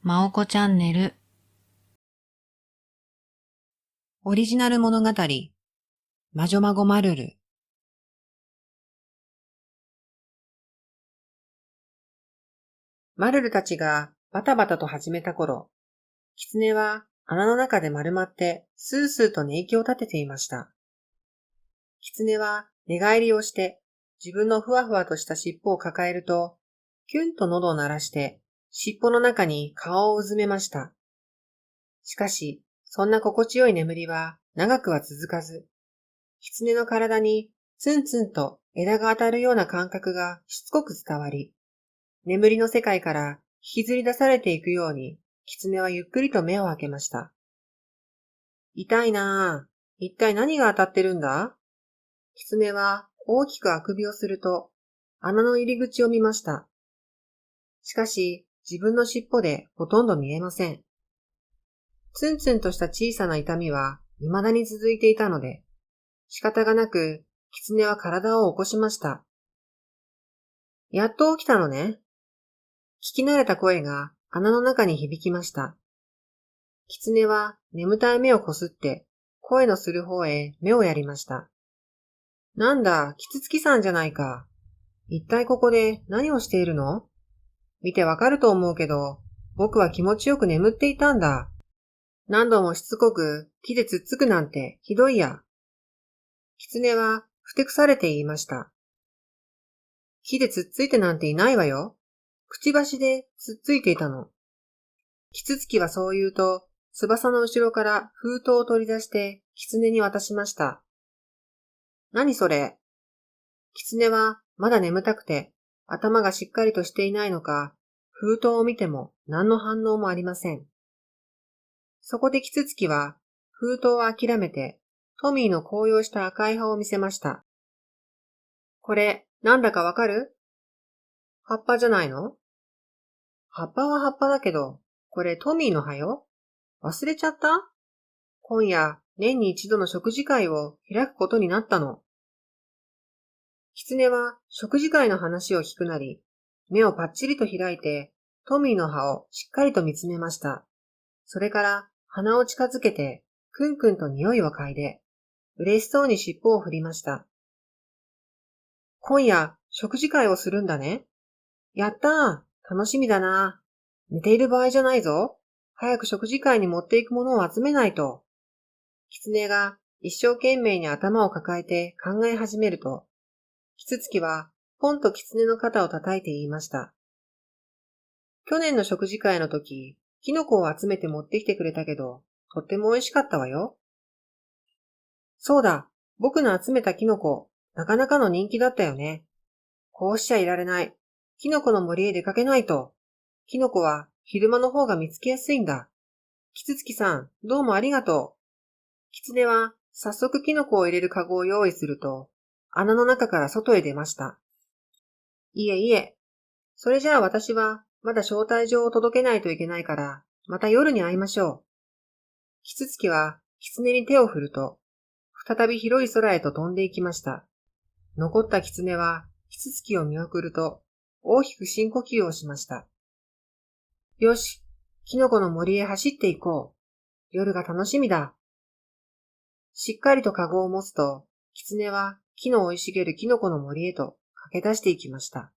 まおこチャンネルオリジナル物語魔女孫マルル。マルルたちがバタバタと始めた頃、狐は穴の中で丸まってスースーと寝息を立てていました。狐は寝返りをして自分のふわふわとした尻尾を抱えると、キュンと喉を鳴らして尻尾の中に顔をうずめました。しかし、そんな心地よい眠りは長くは続かず、狐の体にツンツンと枝が当たるような感覚がしつこく伝わり、眠りの世界から引きずり出されていくように、狐はゆっくりと目を開けました。痛いなぁ。一体何が当たってるんだ？狐は大きくあくびをすると、穴の入り口を見ました。しかし、自分の尻尾でほとんど見えません。ツンツンとした小さな痛みは未だに続いていたので、仕方がなく、狐は体を起こしました。やっと起きたのね。聞き慣れた声が穴の中に響きました。狐は眠たい目をこすって声のする方へ目をやりました。なんだ、キツツキさんじゃないか。一体ここで何をしているの？見てわかると思うけど、僕は気持ちよく眠っていたんだ。何度もしつこく木でつっつくなんてひどいや。狐はふてくされて言いました。木でつっついてなんていないわよ。くちばしでつっついていたの。キツツキはそう言うと、翼の後ろから封筒を取り出して狐に渡しました。何それ？狐はまだ眠たくて頭がしっかりとしていないのか、封筒を見ても何の反応もありません。そこでキツツキは封筒を諦めてトミーの紅葉した赤い葉を見せました。これなんだかわかる？葉っぱじゃないの？葉っぱは葉っぱだけど、これトミーの葉よ。忘れちゃった？今夜、年に一度の食事会を開くことになったの。狐は食事会の話を聞くなり、目をパッチリと開いて、トミーの葉をしっかりと見つめました。それから鼻を近づけて、くんくんと匂いを嗅いで、嬉しそうに尻尾を振りました。今夜、食事会をするんだね。やったー、楽しみだな。寝ている場合じゃないぞ。早く食事会に持っていくものを集めないと。狐が一生懸命に頭を抱えて考え始めると、キツツキはポンと狐の肩を叩いて言いました。去年の食事会の時、キノコを集めて持ってきてくれたけど、とっても美味しかったわよ。そうだ、僕の集めたキノコ、なかなかの人気だったよね。こうしちゃいられない。キノコの森へ出かけないと。キノコは昼間の方が見つけやすいんだ。キツツキさん、どうもありがとう。狐は早速キノコを入れるカゴを用意すると、穴の中から外へ出ました。いえいえ、それじゃあ私はまだ招待状を届けないといけないから、また夜に会いましょう。キツツキは狐に手を振ると、再び広い空へと飛んでいきました。残った狐はキツツキを見送ると、大きく深呼吸をしました。よし、キノコの森へ走っていこう。夜が楽しみだ。しっかりとカゴを持つと、狐は木の生い茂るキノコの森へと駆け出していきました。